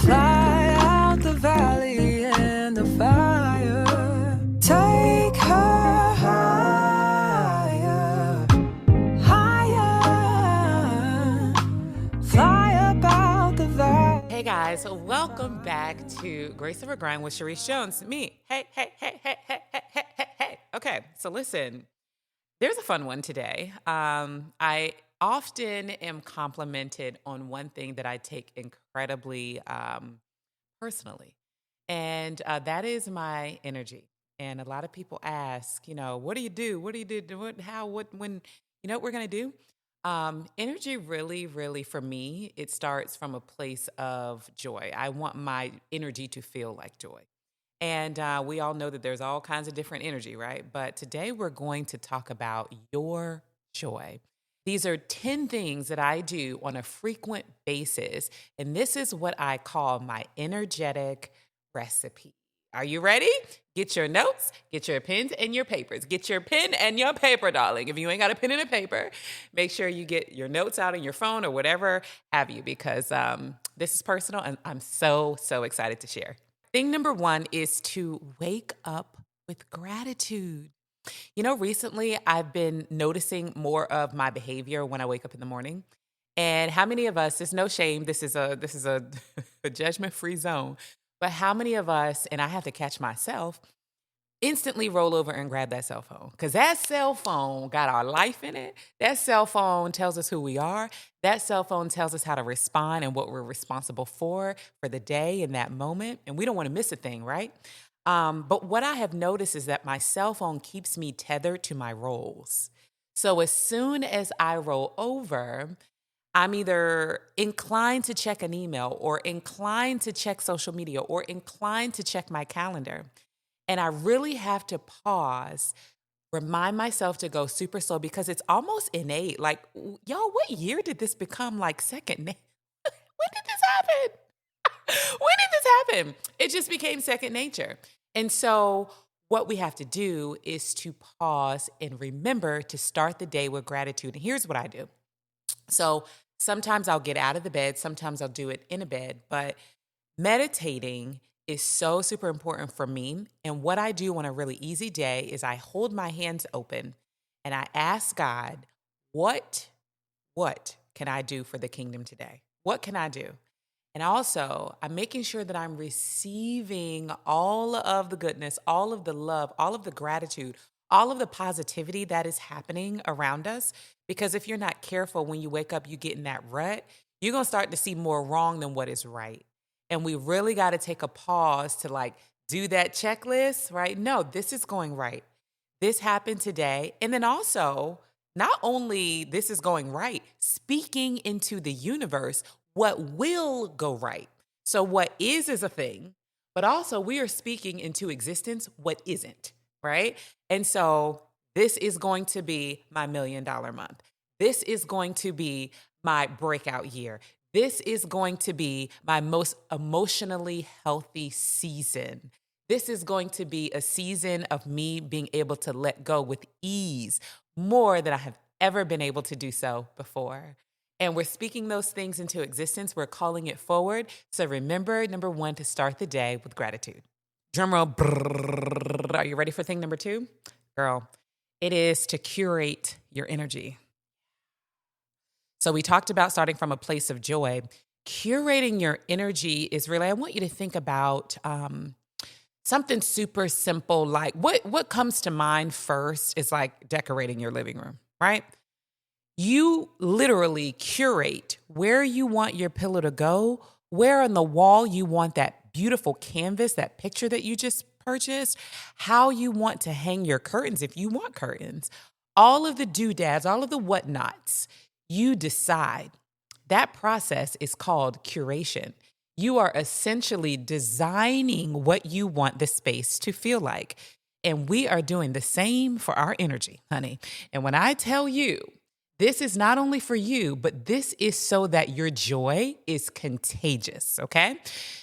Fly out the valley in the fire. Take her higher, higher. Fly about the valley. Hey guys, welcome back to Grace Over Grind with Sharice Jones. Me. Hey. Okay, so listen, there's a fun one today. I often am complimented on one thing that I take incredibly personally, and that is my energy. And a lot of people ask, what do you do? What do you do? What, how, what, when, what we're going to do? Energy really, for me, it starts from a place of joy. I want my energy to feel like joy. And we all know that there's all kinds of different energy, right? But today we're going to talk about your joy. These are 10 things that I do on a frequent basis. And this is what I call my energetic recipe. Are you ready? Get your notes, get your pens and your papers. Get your pen and your paper, darling. If you ain't got a pen and a paper, make sure you get your notes out on your phone or whatever have you, because this is personal and I'm so excited to share. Thing number 1 is to wake up with gratitude. Recently I've been noticing more of my behavior when I wake up in the morning. And how many of us, there's no shame, this is a a judgment-free zone, but how many of us, and I have to catch myself, instantly roll over and grab that cell phone? Because that cell phone got our life in it. That cell phone tells us who we are. That cell phone tells us how to respond and what we're responsible for the day in that moment. And we don't want to miss a thing, right? But what I have noticed is that my cell phone keeps me tethered to my roles. So as soon as I roll over, I'm either inclined to check an email or inclined to check social media or inclined to check my calendar. And I really have to pause, remind myself to go super slow because it's almost innate. Like, y'all, what year did this become like second nature? When did this happen? When did this happen? It just became second nature. And so what we have to do is to pause and remember to start the day with gratitude. And here's what I do. So sometimes I'll get out of the bed. Sometimes I'll do it in a bed. But meditating is so super important for me. And what I do on a really easy day is I hold my hands open and I ask God, what can I do for the kingdom today? What can I do? And also, I'm making sure that I'm receiving all of the goodness, all of the love, all of the gratitude, all of the positivity that is happening around us. Because if you're not careful, when you wake up, you get in that rut, you're going to start to see more wrong than what is right. And we really got to take a pause to do that checklist, right? No, this is going right. This happened today. And then also, not only this is going right, speaking into the universe what will go right. So what is a thing, but also we are speaking into existence what isn't, right? And so this is going to be my $1 million month. This is going to be my breakout year. This is going to be my most emotionally healthy season. This is going to be a season of me being able to let go with ease more than I have ever been able to do so before. And we're speaking those things into existence. We're calling it forward. So remember, number 1, to start the day with gratitude. Drumroll. Are you ready for thing number 2? Girl, it is to curate your energy. So we talked about starting from a place of joy. Curating your energy is really, I want you to think about something super simple. Like what comes to mind first is like decorating your living room, right? You literally curate where you want your pillow to go, where on the wall you want that beautiful canvas, that picture that you just purchased, how you want to hang your curtains if you want curtains, all of the doodads, all of the whatnots. You decide. That process is called curation. You are essentially designing what you want the space to feel like. And we are doing the same for our energy, honey. And when I tell you, this is not only for you, but this is so that your joy is contagious, okay?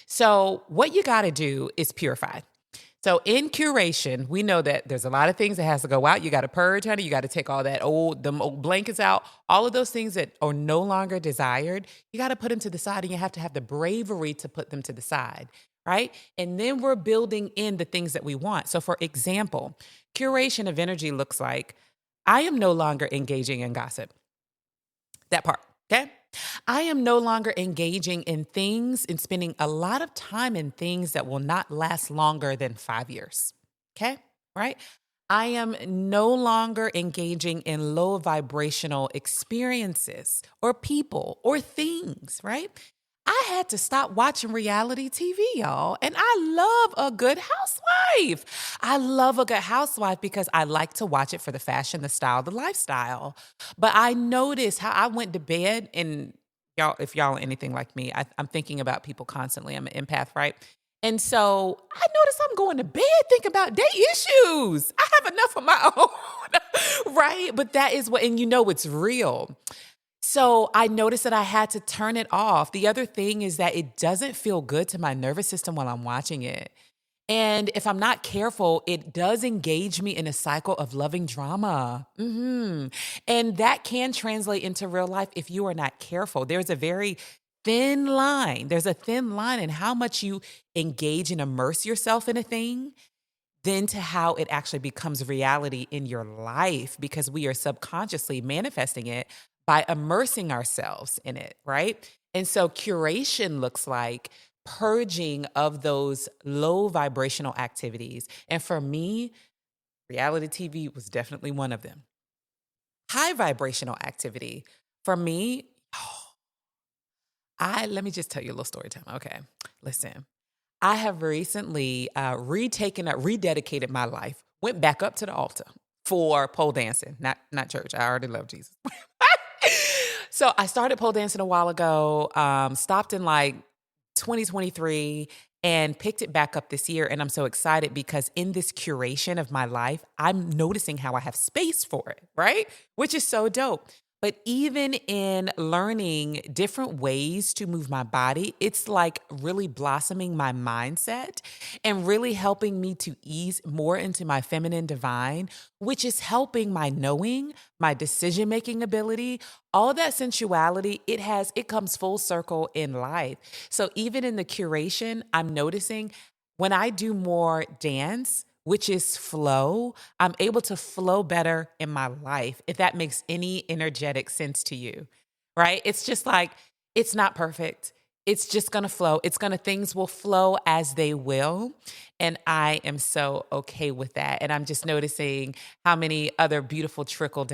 So what you got to do is purify. So in curation, we know that there's a lot of things that has to go out. You got to purge, honey. You got to take all them old blankets out. All of those things that are no longer desired, you got to put them to the side, and you have to have the bravery to put them to the side, right? And then we're building in the things that we want. So for example, curation of energy looks like I am no longer engaging in gossip. That part, okay? I am no longer engaging in things and spending a lot of time in things that will not last longer than 5 years, okay? Right? I am no longer engaging in low vibrational experiences or people or things, right? I had to stop watching reality TV, y'all. And I love a good housewife. I love a good housewife because I like to watch it for the fashion, the style, the lifestyle. But I noticed how I went to bed, and y'all, if y'all are anything like me, I'm thinking about people constantly. I'm an empath, right? And so I noticed I'm going to bed thinking about day issues. I have enough of my own, right? But that is what, and you know it's real. So I noticed that I had to turn it off. The other thing is that it doesn't feel good to my nervous system while I'm watching it. And if I'm not careful, it does engage me in a cycle of loving drama. And that can translate into real life if you are not careful. There's a very thin line. There's a thin line in how much you engage and immerse yourself in a thing then to how it actually becomes reality in your life because we are subconsciously manifesting it by immersing ourselves in it, right? And so curation looks like purging of those low vibrational activities. And for me, reality TV was definitely one of them. High vibrational activity. For me, let me just tell you a little story time. Okay, listen. I have recently rededicated my life, went back up to the altar for pole dancing, not church. I already love Jesus. So I started pole dancing a while ago, stopped in like 2023 and picked it back up this year. And I'm so excited because in this curation of my life, I'm noticing how I have space for it, right? Which is so dope. But even in learning different ways to move my body, it's like really blossoming my mindset and really helping me to ease more into my feminine divine, which is helping my knowing, my decision-making ability, all that sensuality, it comes full circle in life. So even in the curation, I'm noticing when I do more dance, which is flow, I'm able to flow better in my life, if that makes any energetic sense to you, right? It's just like, it's not perfect. It's just gonna flow. Things will flow as they will. And I am so okay with that. And I'm just noticing how many other beautiful trickle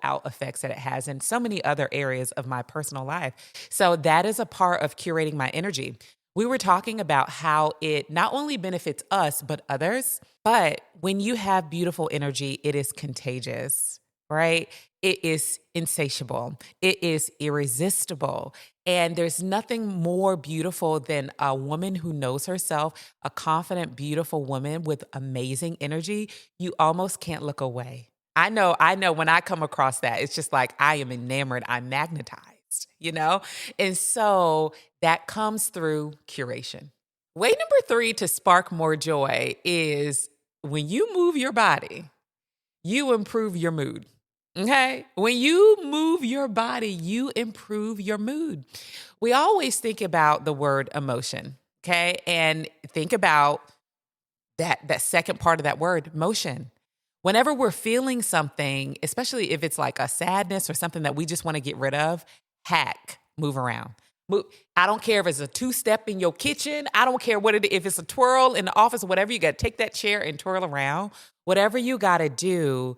out effects that it has in so many other areas of my personal life. So that is a part of curating my energy. We were talking about how it not only benefits us, but others. But when you have beautiful energy, it is contagious, right? It is insatiable. It is irresistible. And there's nothing more beautiful than a woman who knows herself, a confident, beautiful woman with amazing energy. You almost can't look away. I know when I come across that, it's just like I am enamored, I'm magnetized, you know? And so that comes through curation. Way number 3 to spark more joy is when you move your body, you improve your mood. Okay? When you move your body, you improve your mood. We always think about the word emotion, okay? And think about that second part of that word, motion. Whenever we're feeling something, especially if it's like a sadness or something that we just want to get rid of, move around. I don't care if it's a 2-step in your kitchen. I don't care what it is. If it's a twirl in the office or whatever, you got to take that chair and twirl around. Whatever you got to do,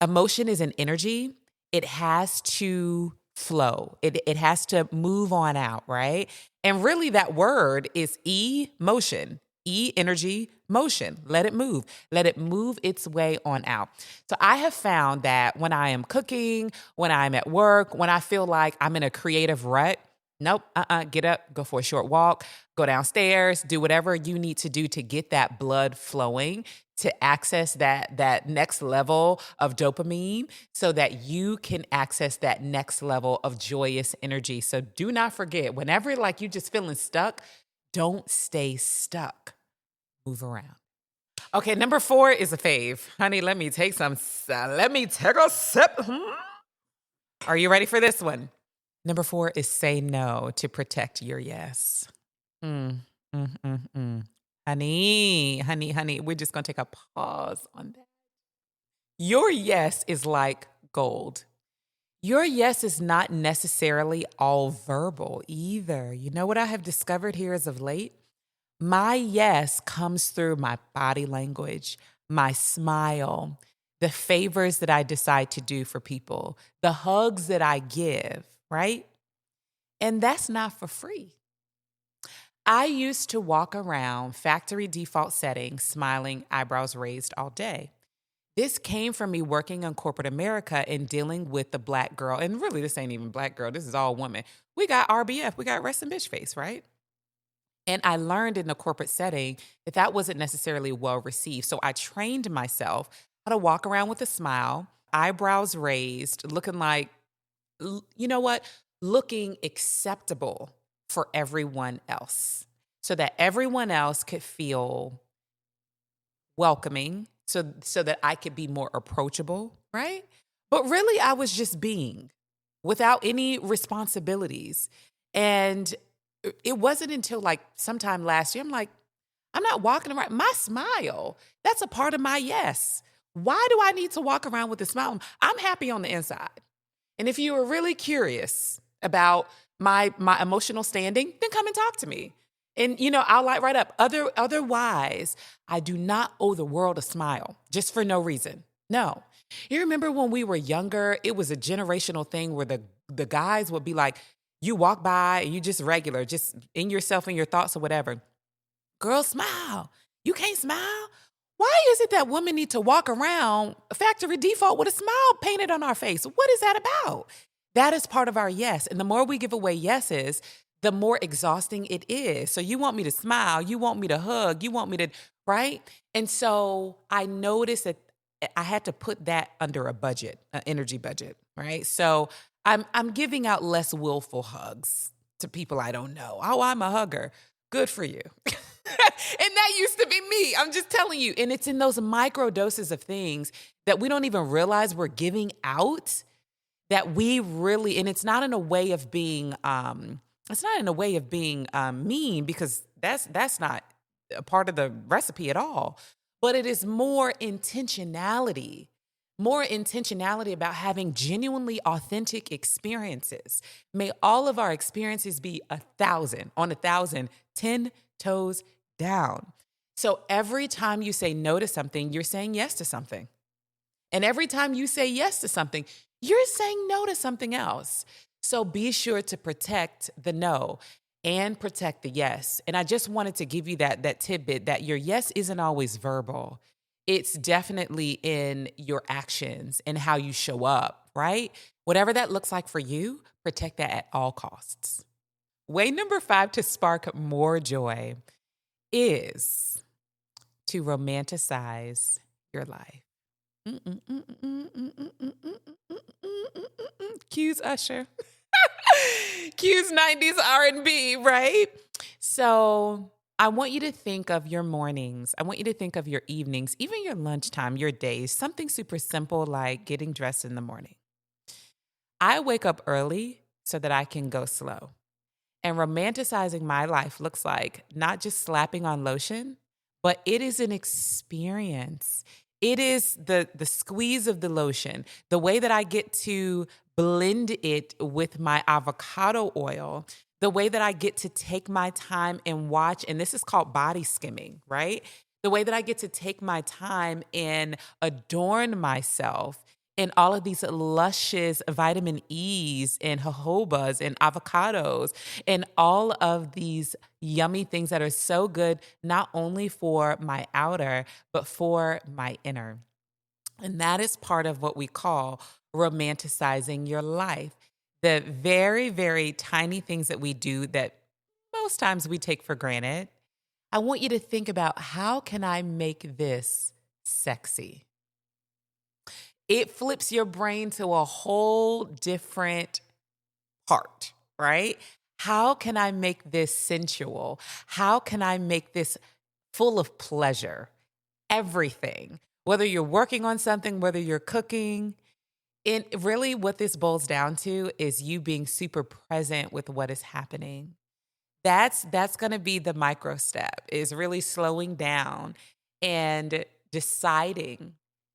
emotion is an energy. It has to flow. It has to move on out, right? And really that word is motion. Energy, motion. Let it move. Let it move its way on out. So I have found that when I am cooking, when I'm at work, when I feel like I'm in a creative rut, nope, get up, go for a short walk, go downstairs, do whatever you need to do to get that blood flowing, to access that next level of dopamine so that you can access that next level of joyous energy. So do not forget, whenever like you just feeling stuck, don't stay stuck. Move around. Okay, number 4 is a fave. Honey, let me take a sip. Are you ready for this one? Number 4 is say no to protect your yes. Mm, mm, mm, mm. Honey, we're just going to take a pause on that. Your yes is like gold. Your yes is not necessarily all verbal either. You know what I have discovered here as of late? My yes comes through my body language, my smile, the favors that I decide to do for people, the hugs that I give, right? And that's not for free. I used to walk around factory default settings, smiling, eyebrows raised all day. This came from me working in corporate America and dealing with the black girl. And really, this ain't even black girl. This is all woman. We got RBF. We got rest in bitch face, right? And I learned in the corporate setting that that wasn't necessarily well received. So I trained myself how to walk around with a smile, eyebrows raised, looking like, you know what? Looking acceptable for everyone else so that everyone else could feel welcoming, so that I could be more approachable, right? But really I was just being without any responsibilities. And it wasn't until like sometime last year I'm like, I'm not walking around my smile. That's a part of my yes. Why do I need to walk around with a smile? I'm happy on the inside. And if you are really curious about my emotional standing, then come and talk to me. And I'll light right up. Otherwise, I do not owe the world a smile just for no reason. No. You remember when we were younger, it was a generational thing where the guys would be like, you walk by and you just regular, just in yourself and your thoughts or whatever. Girl, smile. You can't smile? Why is it that women need to walk around factory default with a smile painted on our face? What is that about? That is part of our yes. And the more we give away yeses, the more exhausting it is. So you want me to smile, you want me to hug, you want me to, right? And so I noticed that I had to put that under a budget, an energy budget, right? So I'm giving out less willful hugs to people I don't know. Oh, I'm a hugger. Good for you. And that used to be me. I'm just telling you. And it's in those micro doses of things that we don't even realize we're giving out that we really, and it's not in a way of being, mean, because that's not a part of the recipe at all. But it is more intentionality about having genuinely authentic experiences. May all of our experiences be 1,000, 10 toes down. So every time you say no to something, you're saying yes to something. And every time you say yes to something, you're saying no to something else. So be sure to protect the no and protect the yes. And I just wanted to give you that tidbit that your yes isn't always verbal. It's definitely in your actions and how you show up, right? Whatever that looks like for you, protect that at all costs. Way number 5 to spark more joy is to romanticize your life. Cues Usher. Cues 90s R&B, right? So I want you to think of your mornings. I want you to think of your evenings, even your lunchtime, your days, something super simple like getting dressed in the morning. I wake up early so that I can go slow. And romanticizing my life looks like not just slapping on lotion, but it is an experience. It is the squeeze of the lotion, the way that I get to blend it with my avocado oil, the way that I get to take my time and watch, and this is called body skimming, right? The way that I get to take my time and adorn myself in all of these luscious vitamin E's and jojobas and avocados and all of these yummy things that are so good, not only for my outer, but for my inner. And that is part of what we call romanticizing your life. The very, very tiny things that we do that most times we take for granted. I want you to think about, how can I make this sexy? It flips your brain to a whole different part, right? How can I make this sensual? How can I make this full of pleasure? everything. Whether you're working on something, whether you're cooking, and really what this boils down to is you being super present with what is happening. That's going to be the micro step, is really slowing down and deciding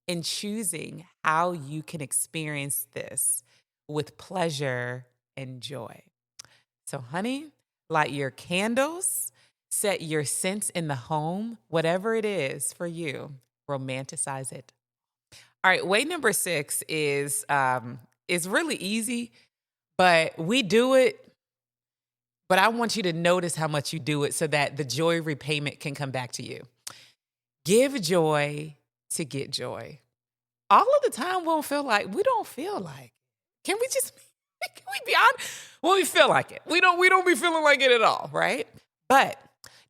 and choosing how you can experience this with pleasure and joy. So, honey, light your candles, set your scents in the home, whatever it is for you, romanticize it. All right, way number 6 is really easy, but we do it. But I want you to notice how much you do it so that the joy repayment can come back to you. Give joy to get joy. All of the time we don't feel like. Can we be honest? When we feel like it. We don't be feeling like it at all, right? But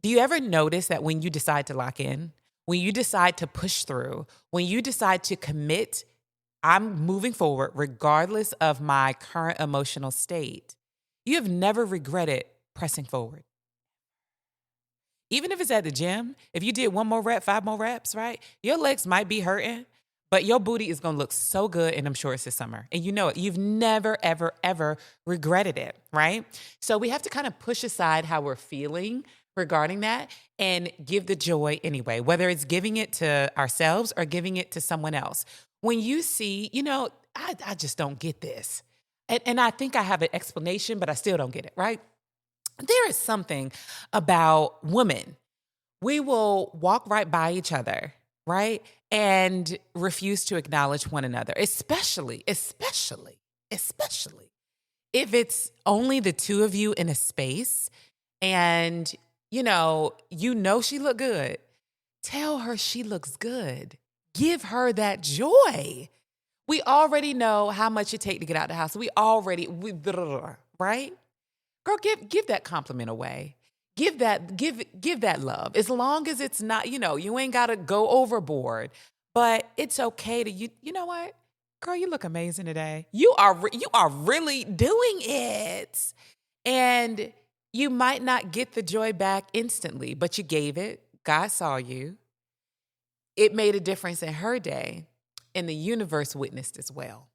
do you ever notice that when you decide to lock in, when you decide to push through, when you decide to commit, I'm moving forward regardless of my current emotional state, you have never regretted pressing forward. Even if it's at the gym, if you did 1 more rep, 5 more reps, right? Your legs might be hurting, but your booty is going to look so good in them shorts this summer. And you know it. You've never, ever, ever regretted it, right? So we have to kind of push aside how we're feeling regarding that and give the joy anyway, whether it's giving it to ourselves or giving it to someone else. When you see, I just don't get this. And I think I have an explanation, but I still don't get it, right? There is something about women. We will walk right by each other, right? And refuse to acknowledge one another, especially if it's only the two of you in a space and, you know she look good. Tell her she looks good. Give her that joy. We already know how much it takes to get out the house. Right? Girl, give that compliment away. Give that love. As long as it's not, you ain't got to go overboard, but it's okay to, you know what? Girl, you look amazing today. You are really doing it. And you might not get the joy back instantly, but you gave it. God saw you. It made a difference in her day, and the universe witnessed as well.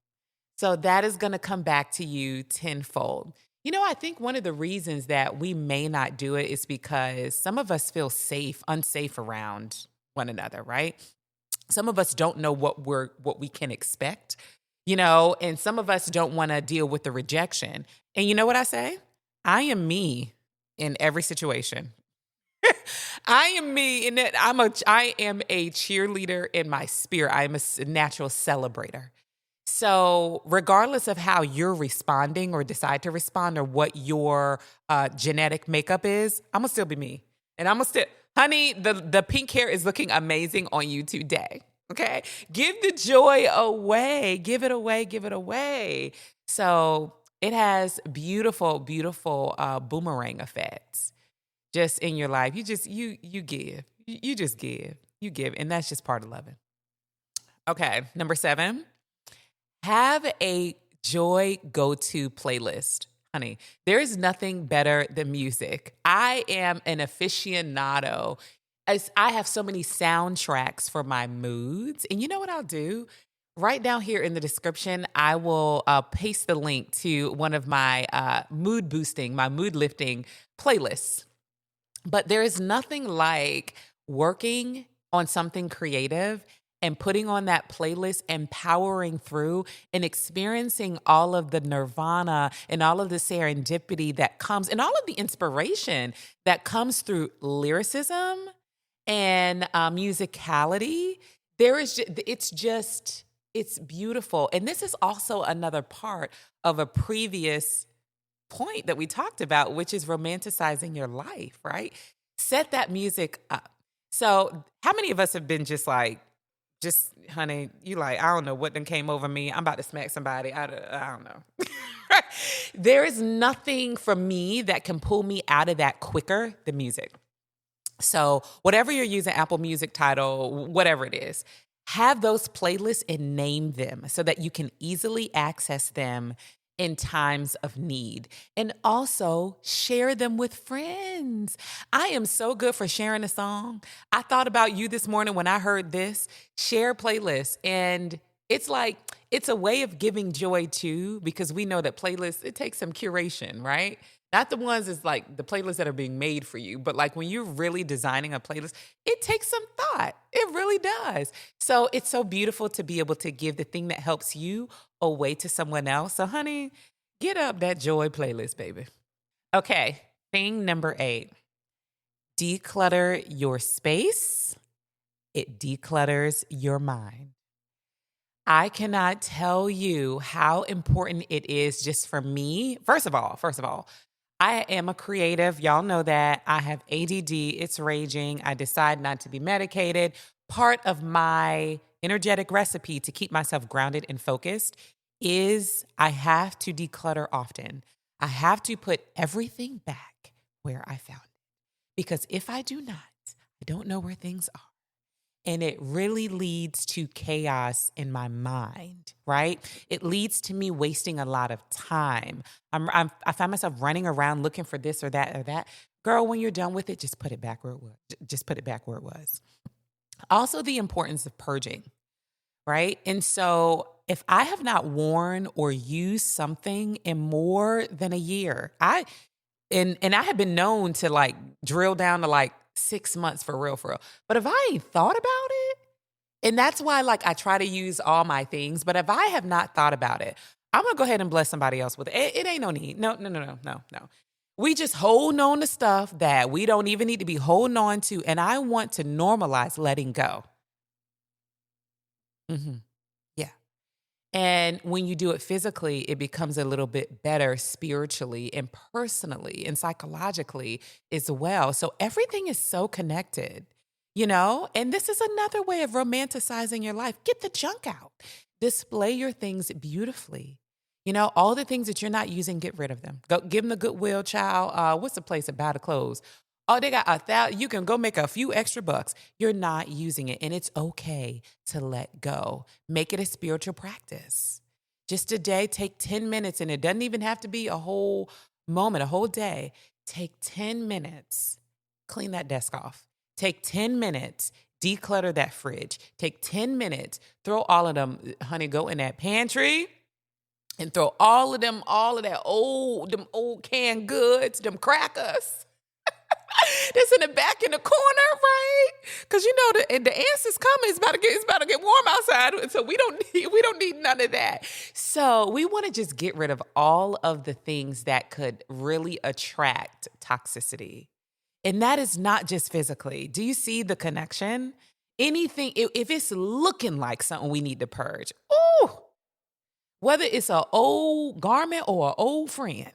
So that is going to come back to you tenfold. I think one of the reasons that we may not do it is because some of us feel unsafe around one another, right? Some of us don't know what we can expect, and some of us don't want to deal with the rejection. And you know what I say? I am me in every situation. I am me in that I am a cheerleader in my spirit. I am a natural celebrator. So regardless of how you're responding or decide to respond or what your genetic makeup is, I'm going to still be me. And I'm going to still, honey, the pink hair is looking amazing on you today. Okay? Give the joy away. Give it away. Give it away. So it has beautiful, beautiful boomerang effects just in your life. You give. You just give. You give. And that's just part of loving. Okay. Number 7. Have a joy go-to playlist. Honey, there is nothing better than music. I am an aficionado. As I have so many soundtracks for my moods. And you know what I'll do? Right down here in the description, I will paste the link to one of my mood lifting playlists. But there is nothing like working on something creative and putting on that playlist and powering through and experiencing all of the nirvana and all of the serendipity that comes and all of the inspiration that comes through lyricism and musicality. It's beautiful. And this is also another part of a previous point that we talked about, which is romanticizing your life, right? Set that music up. So how many of us have been just, honey, I don't know what done came over me. I'm about to smack somebody. I don't know. There is nothing for me that can pull me out of that quicker than music. So whatever you're using, Apple Music, Tidal, whatever it is, have those playlists and name them so that you can easily access them in times of need. And also share them with friends. I am so good for sharing a song. I thought about you this morning when I heard this. Share playlists. And it's like, it's a way of giving joy too, because we know that playlists, it takes some curation, right? Not the ones that's like the playlists that are being made for you, but like when you're really designing a playlist, it takes some thought. It really does. So it's so beautiful to be able to give the thing that helps you away to someone else. So, honey, get up that joy playlist, baby. Okay, thing number 8, declutter your space. It declutters your mind. I cannot tell you how important it is just for me. First of all, I am a creative. Y'all know that. I have ADD. It's raging. I decide not to be medicated. Part of my energetic recipe to keep myself grounded and focused is I have to declutter often. I have to put everything back where I found it. Because if I do not, I don't know where things are. And it really leads to chaos in my mind, right? It leads to me wasting a lot of time. I find myself running around looking for this or that or that. Girl, when you're done with it, just put it back where it was. Just put it back where it was. Also, the importance of purging, right? And so if I have not worn or used something in more than a year, and I have been known to like drill down to like 6 months for real, for real. But if I ain't thought about it, and that's why like I try to use all my things, but if I have not thought about it, I'm gonna go ahead and bless somebody else with it. It ain't no need. No. We just holding on to stuff that we don't even need to be holding on to. And I want to normalize letting go. hmm Yeah. And when you do it physically, it becomes a little bit better spiritually and personally and psychologically as well. So everything is so connected, you know? And this is another way of romanticizing your life. Get the junk out, display your things beautifully. You know, all the things that you're not using, get rid of them. Go give them the Goodwill, child. What's the place that buy the clothes? Oh, they got 1,000. You can go make a few extra bucks. You're not using it. And it's okay to let go. Make it a spiritual practice. Just a day, take 10 minutes, and it doesn't even have to be a whole moment, a whole day. Take 10 minutes, clean that desk off. Take 10 minutes, declutter that fridge. Take 10 minutes, throw all of them, honey, go in that pantry and throw all of that them old canned goods, them crackers. That's in the back in the corner, right? Because you know the ants is coming. It's about to get warm outside. So we don't need none of that. So we want to just get rid of all of the things that could really attract toxicity. And that is not just physically. Do you see the connection? Anything, if it's looking like something we need to purge, ooh, whether it's an old garment or an old friend,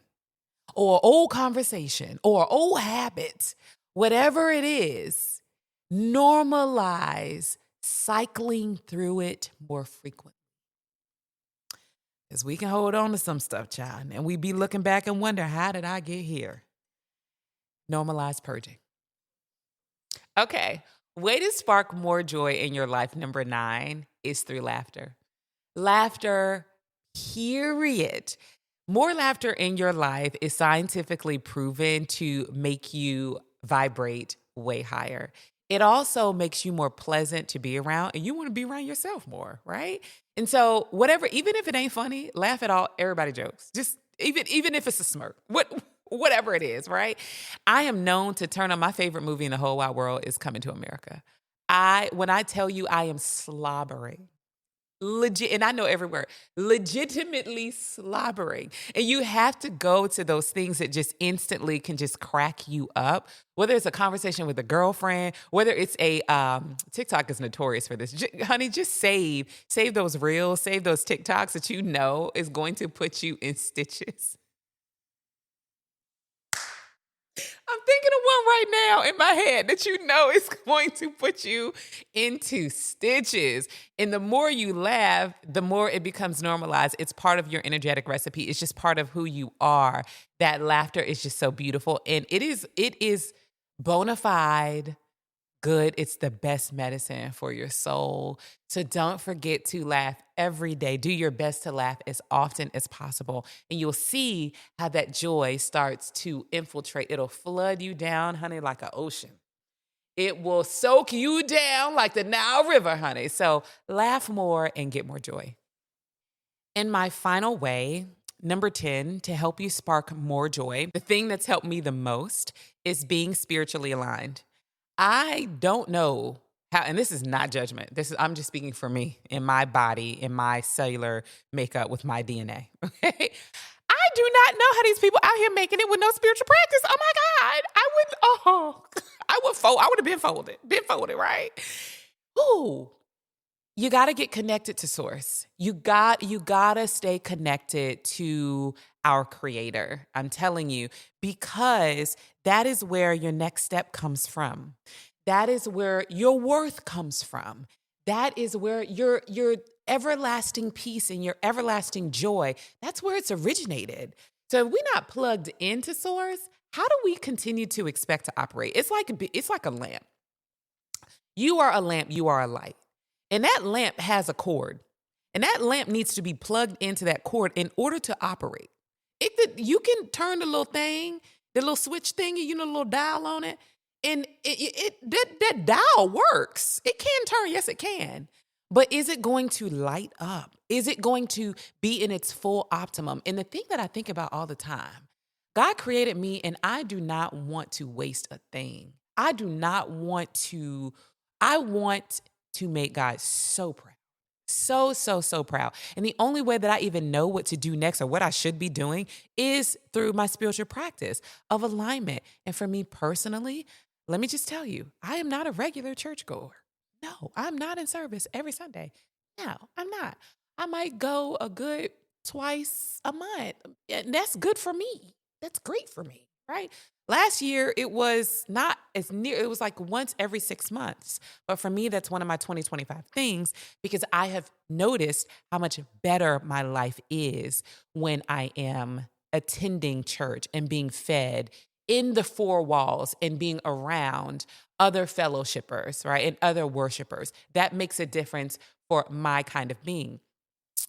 or old conversation or old habits, whatever it is, normalize cycling through it more frequently. Because we can hold on to some stuff, child, and we be looking back and wonder, how did I get here? Normalize purging. Okay, way to spark more joy in your life, number 9, is through laughter. Laughter, period. More laughter in your life is scientifically proven to make you vibrate way higher. It also makes you more pleasant to be around, and you want to be around yourself more, right? And so whatever, even if it ain't funny, laugh at all everybody jokes. Just even if it's a smirk. Whatever it is, right? I am known to turn on my favorite movie in the whole wide world is Coming to America. When I tell you I am slobbering, legit, and I know every word, legitimately slobbering. And you have to go to those things that just instantly can just crack you up, whether it's a conversation with a girlfriend, whether it's a, TikTok is notorious for this. Honey, just save those reels, save those TikToks that you know is going to put you in stitches. I'm thinking of one right now in my head that you know is going to put you into stitches. And the more you laugh, the more it becomes normalized. It's part of your energetic recipe. It's just part of who you are. That laughter is just so beautiful. And it is bona fide good. It's the best medicine for your soul. So don't forget to laugh every day. Do your best to laugh as often as possible. And you'll see how that joy starts to infiltrate. It'll flood you down, honey, like an ocean. It will soak you down like the Nile River, honey. So laugh more and get more joy. In my final way, number 10, to help you spark more joy, the thing that's helped me the most is being spiritually aligned. I don't know how, and this is not judgment. I'm just speaking for me in my body, in my cellular makeup with my DNA. Okay. I do not know how these people out here making it with no spiritual practice. Oh my God. I would have been folded, right? Ooh. You got to get connected to source. You got to stay connected to our creator. I'm telling you, because that is where your next step comes from. That is where your worth comes from. That is where your everlasting peace and your everlasting joy, that's where it's originated. So if we're not plugged into source, how do we continue to expect to operate? It's like a lamp. You are a lamp, you are a light. And that lamp has a cord. And that lamp needs to be plugged into that cord in order to operate. You can turn the little thing, the little switch thingy, the little dial on it, and that dial works. It can turn, yes, it can. But is it going to light up? Is it going to be in its full optimum? And the thing that I think about all the time, God created me, and I do not want to waste a thing. I want to make God so proud. So proud. And the only way that I even know what to do next or what I should be doing is through my spiritual practice of alignment. And for me personally, let me just tell you, I am not a regular churchgoer. No, I'm not in service every Sunday. No, I'm not. I might go a good twice a month. And that's good for me. That's great for me, right? Last year, it was not as near, it was like once every 6 months. But for me, that's one of my 2025 things because I have noticed how much better my life is when I am attending church and being fed in the four walls and being around other fellowshippers, right? And other worshipers. That makes a difference for my kind of being.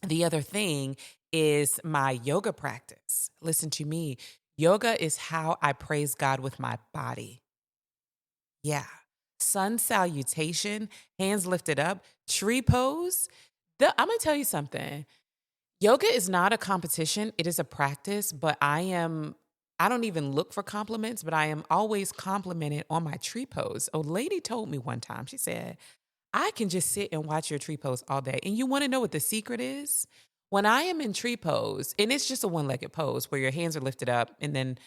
The other thing is my yoga practice. Listen to me. Yoga is how I praise God with my body. Yeah. Sun salutation, hands lifted up, tree pose. I'm going to tell you something. Yoga is not a competition. It is a practice, but I don't even look for compliments, but I am always complimented on my tree pose. A lady told me one time, she said, I can just sit and watch your tree pose all day. And you want to know what the secret is? When I am in tree pose, and it's just a one-legged pose where your hands are lifted up, and then,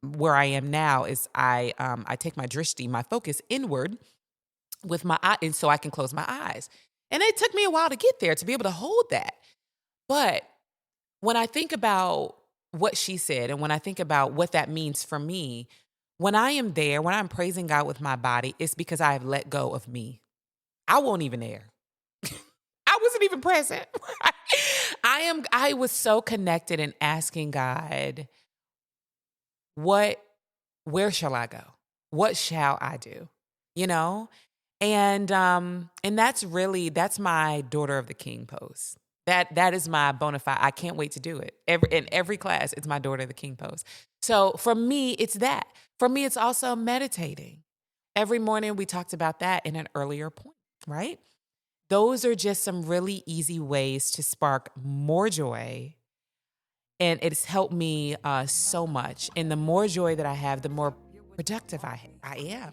where I am now is I take my drishti, my focus inward with my eye, and so I can close my eyes. And it took me a while to get there to be able to hold that. But when I think about what she said, and when I think about what that means for me, when I am there, when I'm praising God with my body, it's because I have let go of me. I won't even there. I wasn't even present. I was so connected and asking God, where shall I go? What shall I do? And that's my daughter of the king pose. That is my bona fide. I can't wait to do it. In every class, it's my daughter of the king pose. So for me, it's that. For me, it's also meditating. Every morning we talked about that in an earlier point, right? Those are just some really easy ways to spark more joy. And it's helped me so much. And the more joy that I have, the more productive I am.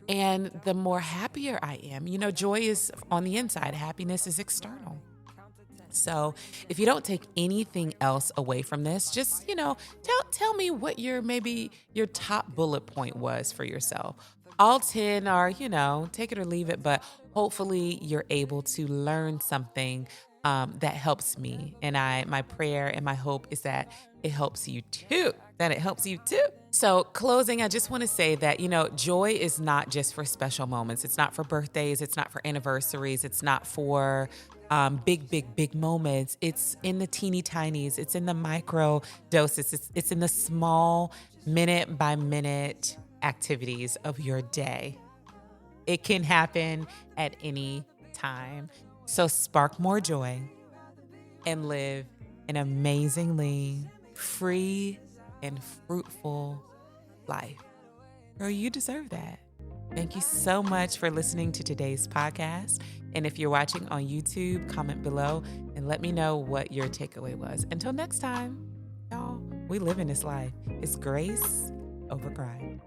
And the more happier I am. Joy is on the inside. Happiness is external. So if you don't take anything else away from this, just, tell me what your top bullet point was for yourself. All 10 are, take it or leave it, but hopefully you're able to learn something that helps me. And my prayer and my hope is that it helps you too. So closing, I just want to say that, joy is not just for special moments. It's not for birthdays. It's not for anniversaries. It's not for big moments. It's in the teeny tinies. It's in the micro doses. It's in the small minute by minute activities of your day. It can happen at any time. So spark more joy and live an amazingly free and fruitful life. Girl, you deserve that. Thank you so much for listening to today's podcast. And if you're watching on YouTube, comment below and let me know what your takeaway was. Until next time, y'all, we live in this life. It's grace over grind.